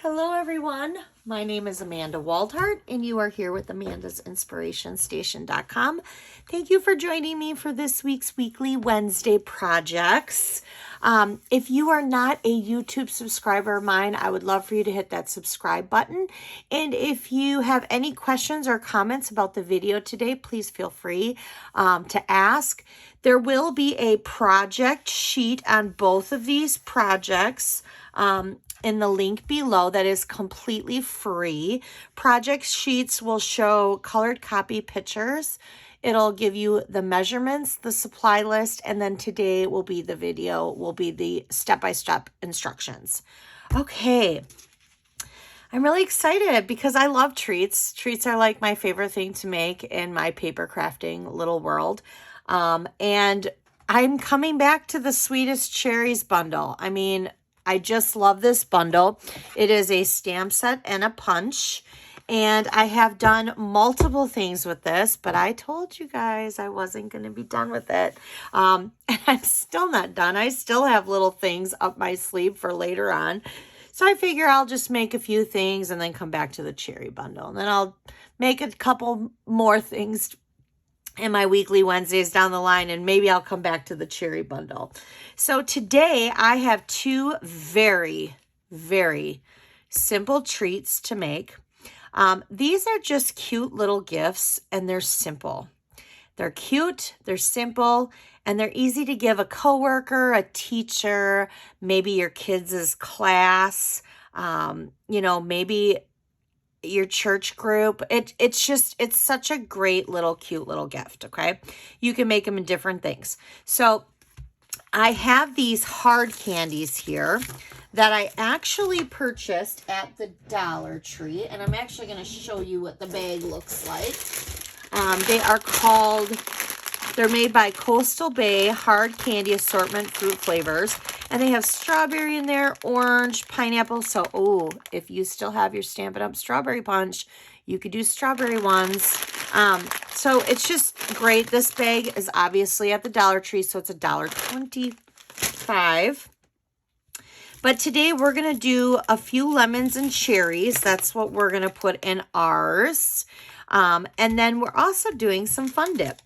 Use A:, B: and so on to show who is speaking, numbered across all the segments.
A: Hello everyone, my name is Amanda Waldhart and you are here with Amanda'sInspirationStation.com. Thank you for joining me for this week's weekly Wednesday projects. If you are not a YouTube subscriber of mine, I would love for you to hit that subscribe button. And if you have any questions or comments about the video today, please feel free to ask. There will be a project sheet on both of these projects in the link below that is completely free. Project sheets will show colored copy pictures. It'll give you the measurements, the supply list, and then today will be the video, will be the step-by-step instructions. Okay, I'm really excited because I love treats. Treats are like my favorite thing to make in my paper crafting little world. And I'm coming back to the Sweetest Cherries bundle. I mean, I just love this bundle. It is a stamp set and a punch. And I have done multiple things with this, but I told you guys I wasn't going to be done with it. And I'm still not done. I still have little things up my sleeve for later on. So I figure I'll just make a few things and then come back to the cherry bundle. And then I'll make a couple more things in my weekly Wednesdays down the line, and maybe I'll come back to the cherry bundle. So today I have two very, very simple treats to make. These are just cute little gifts, and they're simple. They're cute, they're simple, and they're easy to give a coworker, a teacher, maybe your kids' class, maybe your church group. It's such a great little cute little gift. Okay, you can make them in different things. So I have these hard candies here that I actually purchased at the Dollar Tree, and I'm actually going to show you what the bag looks like. They're made by Coastal Bay Hard Candy Assortment Fruit Flavors. And they have strawberry in there, orange, pineapple. So, if you still have your Stampin' Up! Strawberry Punch, you could do strawberry ones. So it's just great. This bag is obviously at the Dollar Tree, so it's $1.25. But today we're going to do a few lemons and cherries. That's what we're going to put in ours. And then we're also doing some Fun Dip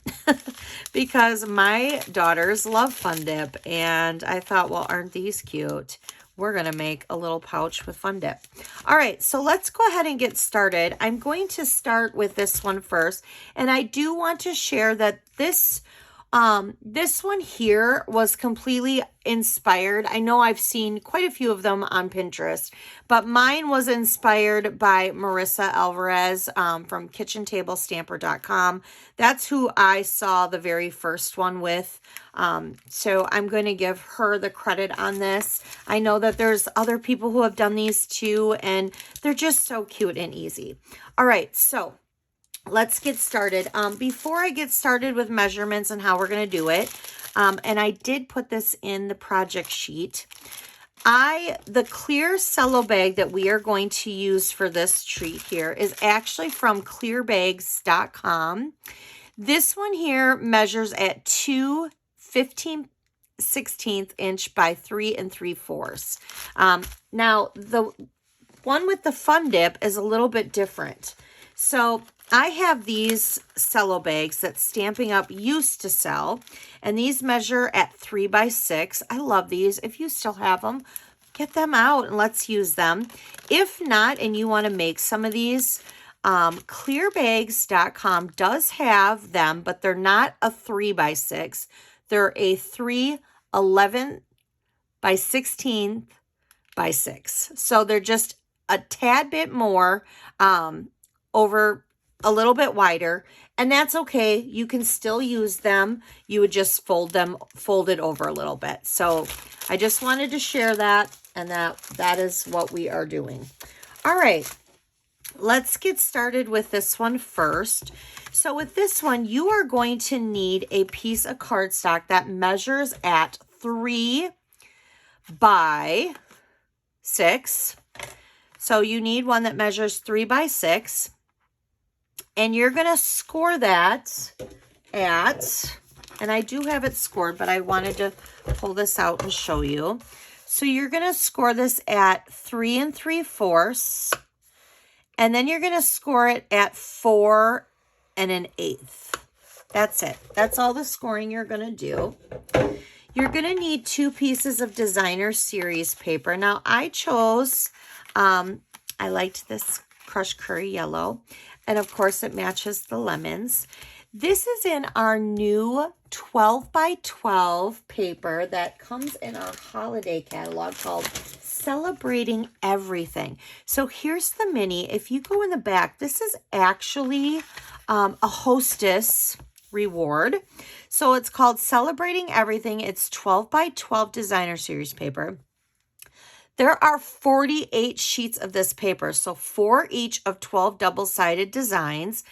A: because my daughters love Fun Dip. And I thought, well, aren't these cute? We're going to make a little pouch with Fun Dip. All right, so let's go ahead and get started. I'm going to start with this one first. And I do want to share that this one here was completely inspired. I know I've seen quite a few of them on Pinterest, but mine was inspired by Marissa Alvarez from KitchenTableStamper.com. That's who I saw the very first one with. So I'm going to give her the credit on this. I know that there's other people who have done these too, and they're just so cute and easy. All right, so let's get started. Before I get started with measurements and how we're going to do it, and I did put this in the project sheet, the clear cello bag that we are going to use for this treat here is actually from clearbags.com. This one here measures at 2 15/16 inch by 3 3/4. Now, the one with the Fun Dip is a little bit different. So I have these cello bags that Stampin' Up! Used to sell, and these measure at 3 by 6. I love these. If you still have them, get them out and let's use them. If not, and you want to make some of these, clearbags.com does have them, but they're not a 3 by 6. They're a 3/11 by 16 by 6. So they're just a tad bit more over a little bit wider, and that's okay. You can still use them. You would just fold it over a little bit. So I just wanted to share that, and that is what we are doing. All right, let's get started with this one first. So with this one, you are going to need a piece of cardstock that measures at 3 by 6. So you need one that measures 3 by 6. And you're going to score that at, and I do have it scored, but I wanted to pull this out and show you. So you're going to score this at 3 3/4, and then you're going to score it at 4 1/8. That's it. That's all the scoring you're going to do. You're going to need 2 pieces of designer series paper. Now I chose, I liked this crushed curry yellow, and of course it matches the lemons. This is in our new 12 by 12 paper that comes in our holiday catalog called Celebrating Everything. So here's the mini. If you go in the back, this is actually a Hostess Reward. So it's called Celebrating Everything. It's 12 by 12 designer series paper. There are 48 sheets of this paper, so 4 each of 12 double-sided designs.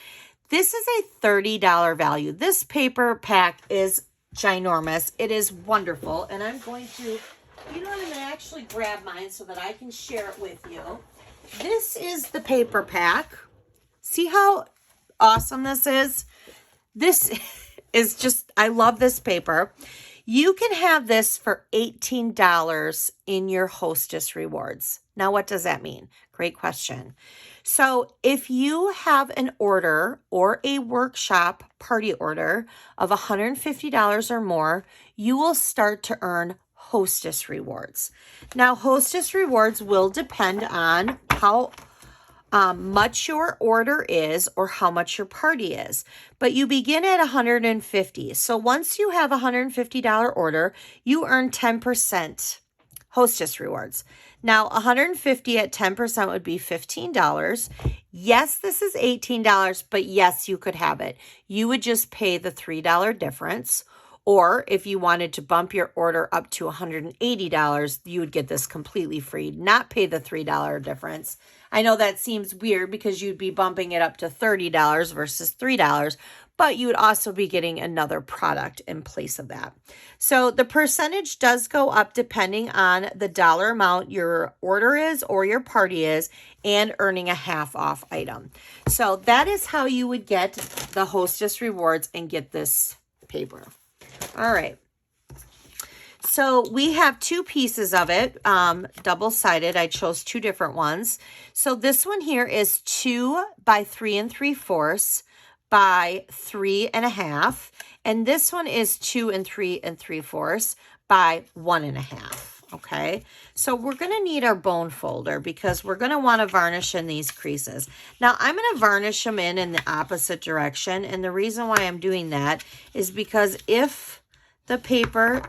A: This is a $30 value. This paper pack is ginormous. It is wonderful, and I'm going to, you know what, I'm going to actually grab mine so that I can share it with you. This is the paper pack. See how awesome this is? This is just, I love this paper. You can have this for $18 in your Hostess Rewards. Now, what does that mean? Great question. So if you have an order or a workshop party order of $150 or more, you will start to earn Hostess Rewards. Now, Hostess Rewards will depend on how much your order is or how much your party is. But you begin at $150. So once you have a $150 order, you earn 10% Hostess Rewards. Now, $150 at 10% would be $15. Yes, this is $18, but yes, you could have it. You would just pay the $3 difference. Or if you wanted to bump your order up to $180, you would get this completely free, not pay the $3 difference. I know that seems weird because you'd be bumping it up to $30 versus $3, but you would also be getting another product in place of that. So the percentage does go up depending on the dollar amount your order is or your party is and earning a half off item. So that is how you would get the Hostess Rewards and get this paper. All right. So we have 2 pieces of it, double-sided. I chose 2 different ones. So this one here is 2 by 3 3/4 by 3 1/2. And this one is 2 and 3 3/4 by 1 1/2. Okay, so we're going to need our bone folder because we're going to want to varnish in these creases. Now, I'm going to varnish them in the opposite direction. And the reason why I'm doing that is because if the paper,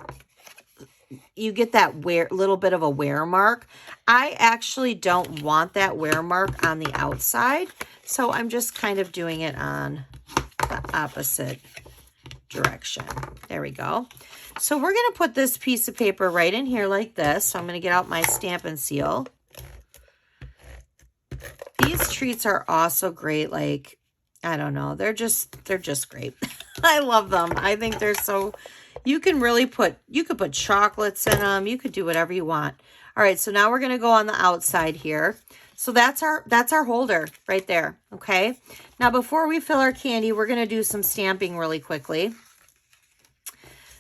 A: you get that little bit of a wear mark, I actually don't want that wear mark on the outside. So I'm just kind of doing it on the opposite direction. There we go. So we're going to put this piece of paper right in here like this. So I'm going to get out my Stampin' Seal. These treats are also great. Like, I don't know. They're just great. I love them. I think they're so, you can really you could put chocolates in them. You could do whatever you want. All right. So now we're going to go on the outside here. So that's our holder right there. Okay. Now, before we fill our candy, we're going to do some stamping really quickly.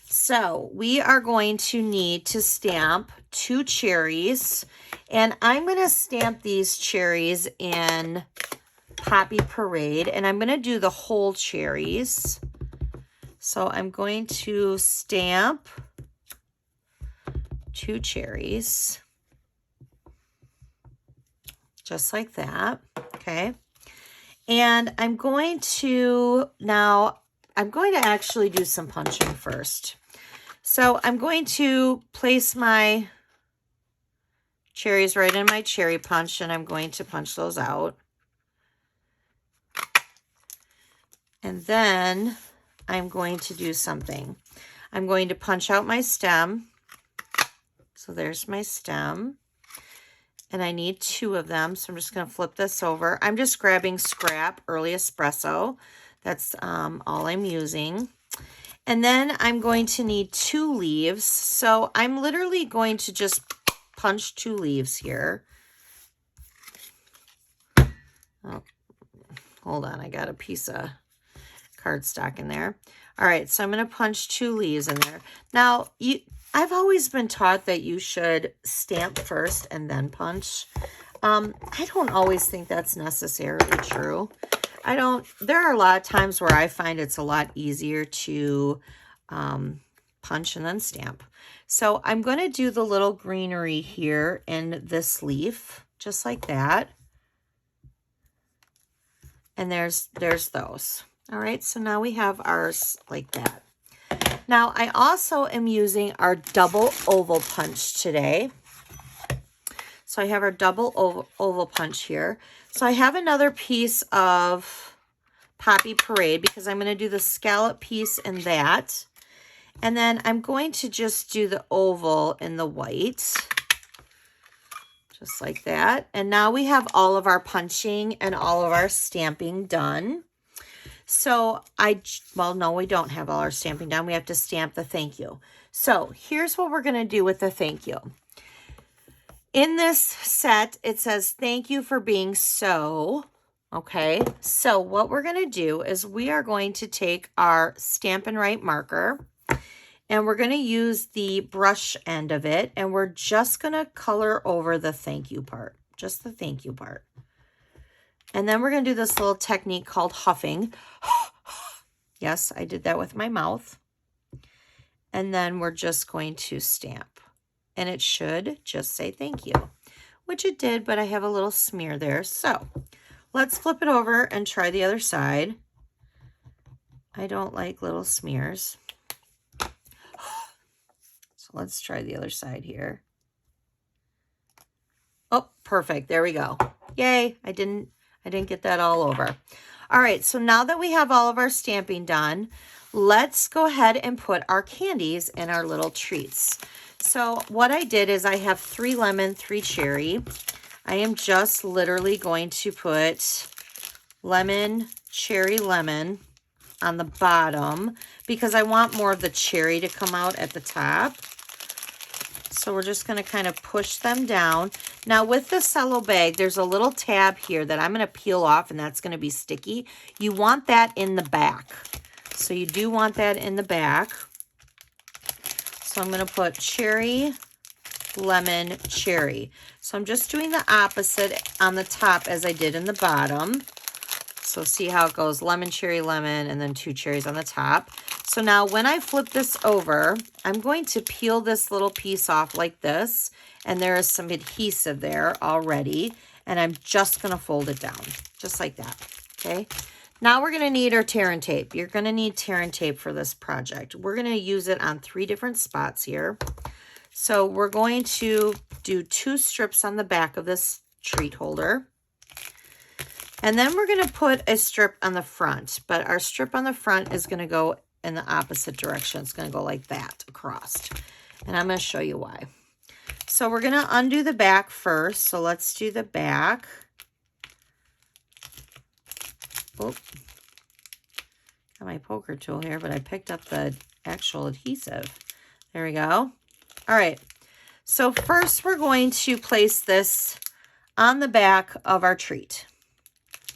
A: So we are going to need to stamp 2 cherries, and I'm going to stamp these cherries in Poppy Parade, and I'm going to do the whole cherries. So I'm going to stamp 2 cherries, just like that, okay? And I'm going to actually do some punching first. So I'm going to place my cherries right in my cherry punch, and I'm going to punch those out. And then I'm going to do something. I'm going to punch out my stem. So there's my stem. And I need 2 of them, so I'm just going to flip this over. I'm just grabbing scrap Early Espresso. That's all I'm using. And then I'm going to need 2 leaves. So I'm literally going to just punch 2 leaves here. Oh, hold on, I got a piece of cardstock in there. All right, so I'm going to punch 2 leaves in there. Now, I've always been taught that you should stamp first and then punch. I don't always think that's necessarily true. There are a lot of times where I find it's a lot easier to punch and then stamp. So I'm going to do the little greenery here in this leaf, just like that. And there's those. All right, so now we have ours like that. Now I also am using our double oval punch today. So I have our double oval punch here. So I have another piece of Poppy Parade because I'm going to do the scallop piece in that. And then I'm going to just do the oval in the white. Just like that. And now we have all of our punching and all of our stamping done. So well, no, we don't have all our stamping done. We have to stamp the thank you. So here's what we're going to do with the thank you. In this set, it says, thank you for being so. Okay, so what we're going to do is we are going to take our Stampin' Right marker and we're going to use the brush end of it and we're just going to color over the thank you part, just the thank you part. And then we're going to do this little technique called huffing. Yes, I did that with my mouth. And then we're just going to stamp. And it should just say thank you, which it did, but I have a little smear there. So let's flip it over and try the other side. I don't like little smears. So let's try the other side here. Oh, perfect. There we go. Yay. I didn't get that all over. All right. So now that we have all of our stamping done, let's go ahead and put our candies in our little treats. So what I did is I have 3 lemon, 3 cherry. I am just literally going to put lemon, cherry, lemon on the bottom because I want more of the cherry to come out at the top. So we're just going to kind of push them down. Now with the cello bag, there's a little tab here that I'm going to peel off and that's going to be sticky. You want that in the back. So you do want that in the back. So I'm going to put cherry, lemon, cherry. So I'm just doing the opposite on the top as I did in the bottom. So see how it goes, lemon, cherry, lemon, and then 2 cherries on the top. So now when I flip this over, I'm going to peel this little piece off like this. And there is some adhesive there already. And I'm just going to fold it down, just like that, okay? Now we're going to need our tear and tape. You're going to need tear and tape for this project. We're going to use it on 3 different spots here. So we're going to do 2 strips on the back of this treat holder. And then we're going to put a strip on the front. But our strip on the front is going to go in the opposite direction. It's going to go like that across. And I'm going to show you why. So we're going to undo the back first. So let's do the back. Oop. Got my poker tool here, but I picked up the actual adhesive. There we go. All right. So first we're going to place this on the back of our treat.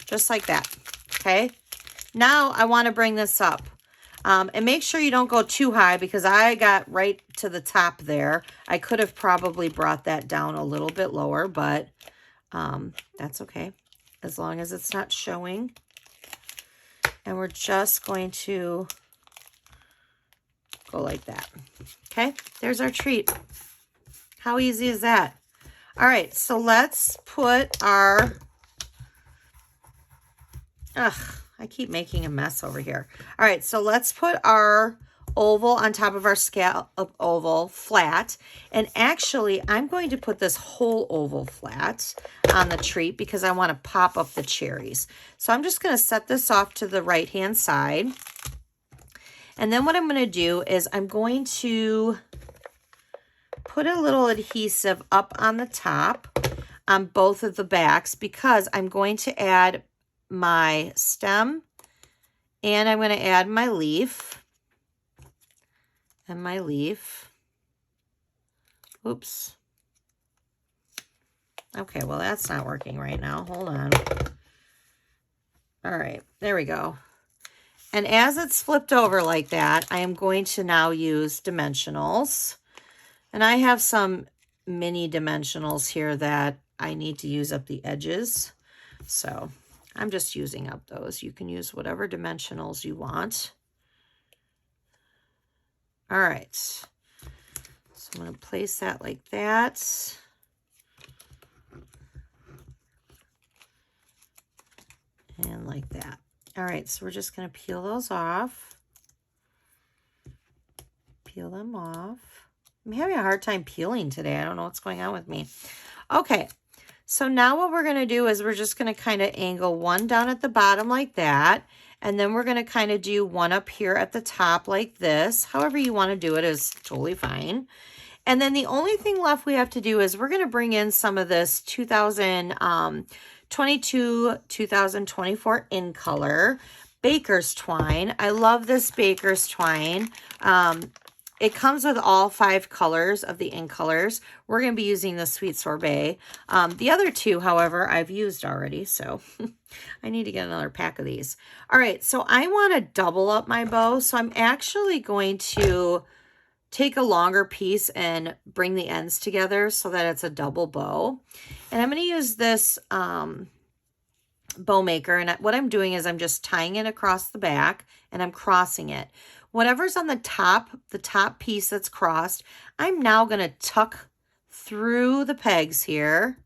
A: Just like that. Okay. Now I want to bring this up. And make sure you don't go too high because I got right to the top there. I could have probably brought that down a little bit lower, but that's okay. As long as it's not showing. And we're just going to go like that. Okay, there's our treat. How easy is that? All right, so let's put our... I keep making a mess over here. All right, so let's put our oval on top of our scallop oval flat. And actually, I'm going to put this whole oval flat on the treat because I want to pop up the cherries. So I'm just going to set this off to the right-hand side. And then what I'm going to do is I'm going to put a little adhesive up on the top on both of the backs because I'm going to add my stem and I'm going to add my leaf and my leaf. Oops. Okay, well that's not working right now. Hold on. All right, there we go. And as it's flipped over like that, I am going to now use dimensionals. And I have some mini dimensionals here that I need to use up the edges. So I'm just using up those. You can use whatever dimensionals you want. All right. So I'm going to place that like that. And like that. All right, so we're just going to peel those off. Peel them off. I'm having a hard time peeling today. I don't know what's going on with me. Okay, so now what we're going to do is we're just going to kind of angle one down at the bottom like that. And then we're going to kind of do one up here at the top like this. However you want to do it is totally fine. And then the only thing left we have to do is we're going to bring in some of this 2022-2024 in color baker's twine. I love this baker's twine. It comes with all 5 colors of the in colors. We're going to be using the Sweet Sorbet. The other 2, however, I've used already, so I need to get another pack of these. All right, so I want to double up my bow, so I'm actually going to take a longer piece and bring the ends together so that it's a double bow. And I'm going to use this bow maker, and what I'm doing is I'm just tying it across the back and I'm crossing it. Whatever's on the top piece that's crossed, I'm now going to tuck through the pegs here,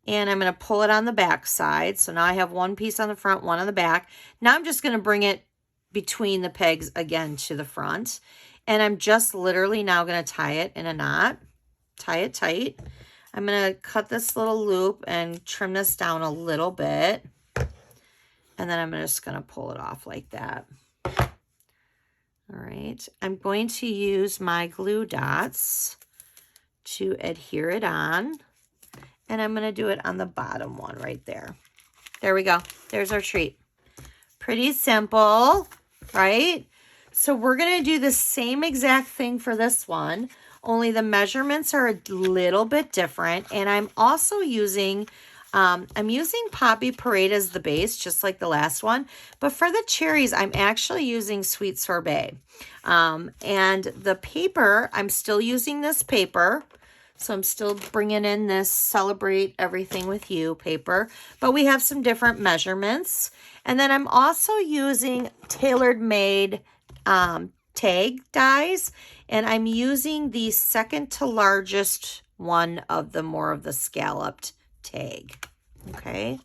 A: and I'm going to pull it on the back side. So now I have one piece on the front, one on the back. Now I'm just going to bring it between the pegs again to the front, and I'm just literally now going to tie it in a knot, tie it tight. I'm going to cut this little loop and trim this down a little bit, and then I'm just going to pull it off like that. All right, I'm going to use my glue dots to adhere it on, and I'm going to do it on the bottom one right there. There we go. There's our treat. Pretty simple, right? So we're going to do the same exact thing for this one, only the measurements are a little bit different, and I'm also using I'm using Poppy Parade as the base, just like the last one. But for the cherries, I'm actually using Sweet Sorbet. And the paper, I'm still using this paper. So I'm still bringing in this Celebrate Everything With You paper. But we have some different measurements. And then I'm also using Tailored Made tag dies. And I'm using the second to largest one of the more of the scalloped tag. Okay,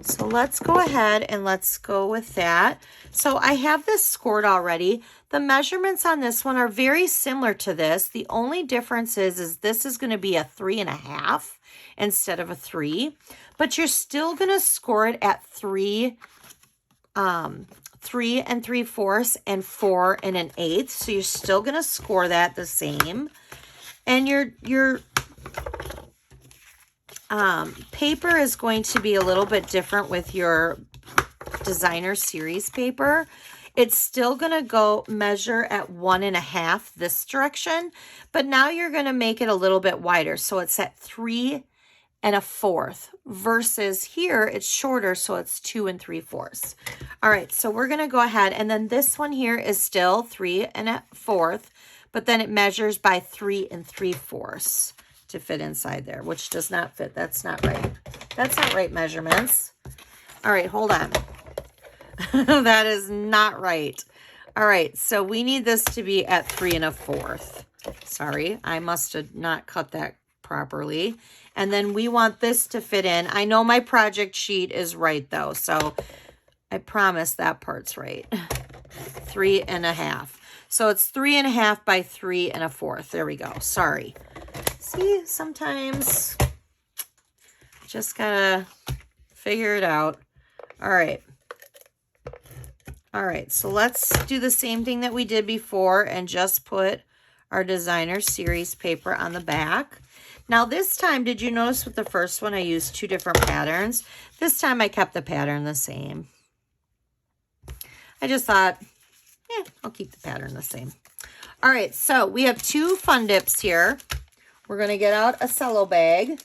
A: so let's go ahead and let's go with that. So I have this scored already. The measurements on this one are very similar to this. The only difference is this is going to be a 3.5 instead of a 3, but you're still going to score it at 3 3 3/4 and 4 1/8. So you're still going to score that the same, and your paper is going to be a little bit different with your designer series paper. It's still going to go measure at 1.5 this direction, but now you're going to make it a little bit wider. So it's at 3 1/4 versus here it's shorter. So it's 2 3/4. All right. So we're going to go ahead. And then this one here is still 3 1/4, but then it measures by 3 3/4 to fit inside there, which does not fit. That's not right. That's not right measurements. All right, hold on. That is not right. All right, so we need this to be at 3 1/4. Sorry, I must have not cut that properly. And then we want this to fit in. I know my project sheet is right though, so I promise that part's right. 3 1/2. So it's 3 1/2 by 3 1/4. There we go. Sorry. See, sometimes just gotta figure it out. All right. All right, so let's do the same thing that we did before and just put our designer series paper on the back. Now this time, did you notice with the first one I used 2 different patterns? This time I kept the pattern the same. I just thought, I'll keep the pattern the same. All right, so we have 2 fun dips here. We're going to get out a cello bag,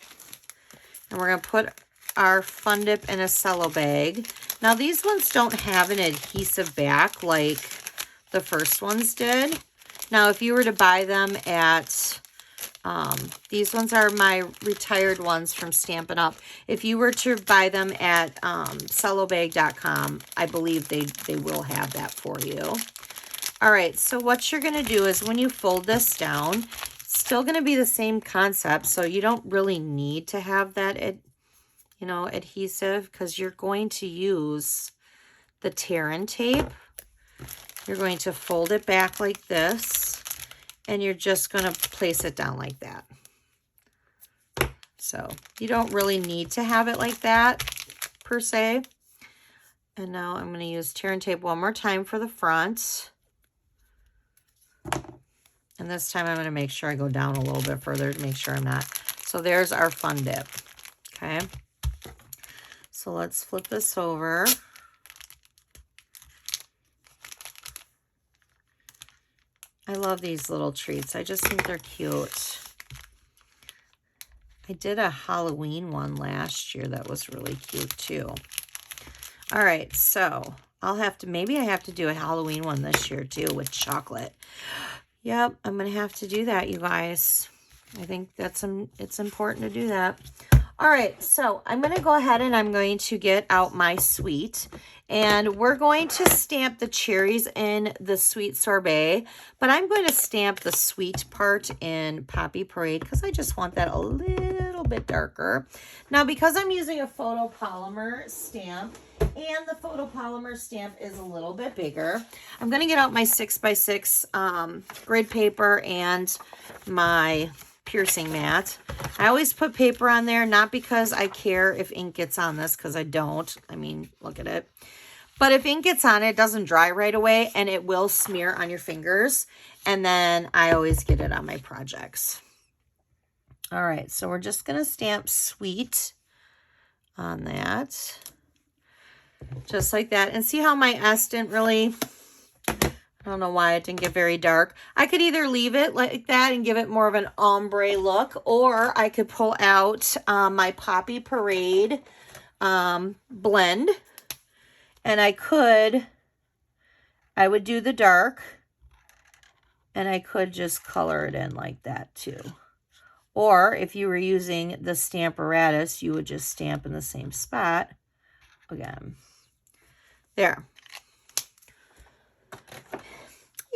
A: and we're going to put our fun dip in a cello bag. Now, these ones don't have an adhesive back like the first ones did. Now, if you were to buy them at, these ones are my retired ones from Stampin' Up. If you were to buy them at sellobag.com, I believe they will have that for you. All right, so what you're going to do is when you fold this down, it's still going to be the same concept, so you don't really need to have that, you know, adhesive, because you're going to use the tear and tape. You're going to fold it back like this, and you're just going to place it down like that. So you don't really need to have it like that per se. And now I'm going to use tear and tape one more time for the front. And this time I'm going to make sure I go down a little bit further to make sure I'm not. So there's our fun dip. Okay. So let's flip this over. I love these little treats. I just think they're cute. I did a Halloween one last year that was really cute too. All right, so maybe I have to do a Halloween one this year too with chocolate. Yep, I'm going to have to do that, you guys. I think it's important to do that. All right, so I'm going to go ahead and I'm going to get out my sweet. And we're going to stamp the cherries in the sweet sorbet. But I'm going to stamp the sweet part in Poppy Parade because I just want that a little bit darker. Now, because I'm using a photopolymer stamp, and the photopolymer stamp is a little bit bigger, I'm going to get out my 6x6 grid paper and my piercing mat. I always put paper on there, not because I care if ink gets on this, because I don't. I mean, look at it. But if ink gets on it, it doesn't dry right away, and it will smear on your fingers. And then I always get it on my projects. All right, so we're just going to stamp sweet on that. Just like that. And see how my S didn't really, I don't know why it didn't get very dark. I could either leave it like that and give it more of an ombre look, or I could pull out my Poppy Parade blend, and I would do the dark, and I could just color it in like that too. Or if you were using the Stamparatus, you would just stamp in the same spot again. There.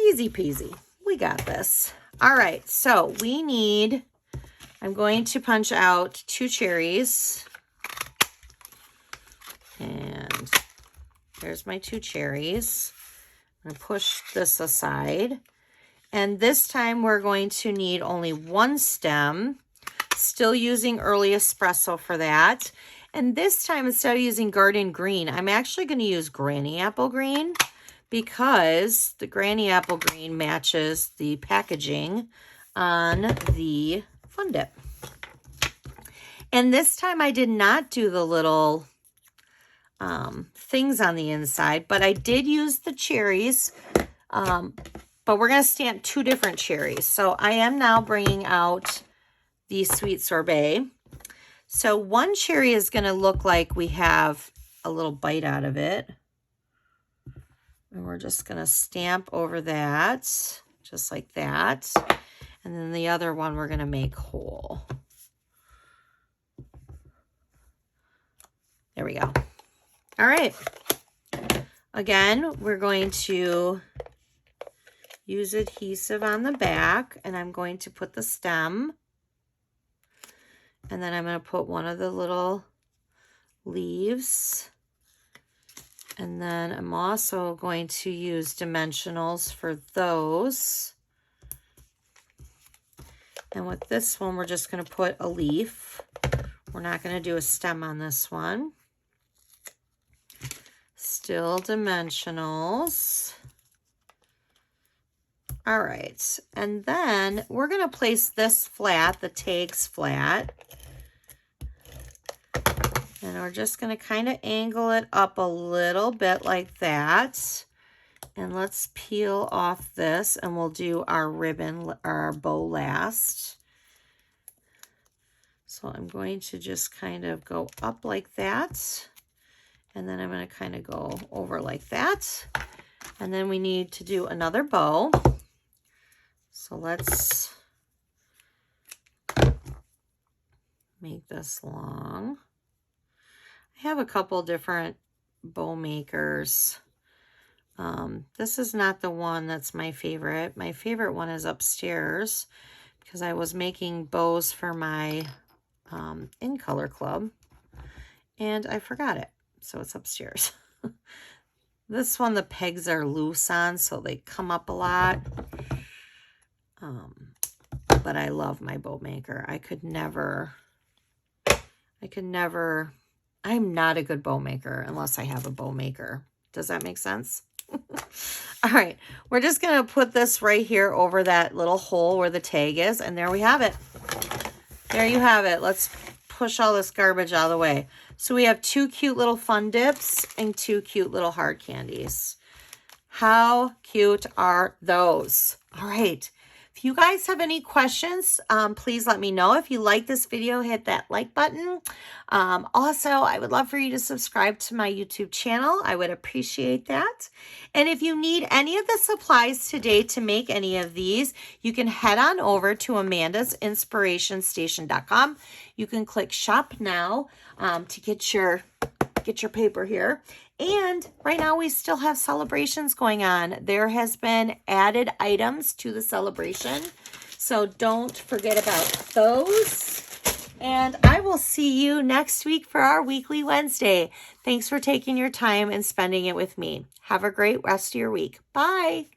A: Easy peasy. We got this. All right, so I'm going to punch out 2 cherries. And there's my 2 cherries. I'm going to push this aside. And this time we're going to need only 1 stem. Still using early espresso for that. And this time, instead of using garden green, I'm actually going to use granny apple green, because the granny apple green matches the packaging on the Fun Dip. And this time I did not do the little things on the inside, but I did use the cherries, but we're going to stamp 2 different cherries. So I am now bringing out the sweet sorbet. So 1 cherry is going to look like we have a little bite out of it. And we're just going to stamp over that, just like that. And then the other one we're going to make whole. There we go. All right. Again, we're going to use adhesive on the back, and I'm going to put the stem. And then I'm going to put one of the little leaves. And then I'm also going to use dimensionals for those. And with this one, we're just going to put a leaf. We're not going to do a stem on this one. Still dimensionals. All right. And then we're going to place this flat, the tags flat. And we're just going to kind of angle it up a little bit like that. And let's peel off this, and we'll do our ribbon, our bow last. So I'm going to just kind of go up like that. And then I'm going to kind of go over like that. And then we need to do another bow. So let's make this long. I have a couple different bow makers. This is not the one that's my favorite. My favorite one is upstairs because I was making bows for my In Color Club and I forgot it. So it's upstairs. This one, the pegs are loose on, so they come up a lot. But I love my bow maker. I'm not a good bow maker unless I have a bow maker. Does that make sense? All right, we're just going to put this right here over that little hole where the tag is, and there we have it. There you have it. Let's push all this garbage out of the way. So we have 2 cute little fun dips and 2 cute little hard candies. How cute are those? All right. If you guys have any questions, please let me know. If you like this video, hit that like button. Also, I would love for you to subscribe to my YouTube channel. I would appreciate that. And if you need any of the supplies today to make any of these, you can head on over to amandasinspirationstation.com. You can click shop now to get your paper here. And right now we still have celebrations going on. There has been added items to the celebration. So don't forget about those. And I will see you next week for our weekly Wednesday. Thanks for taking your time and spending it with me. Have a great rest of your week. Bye.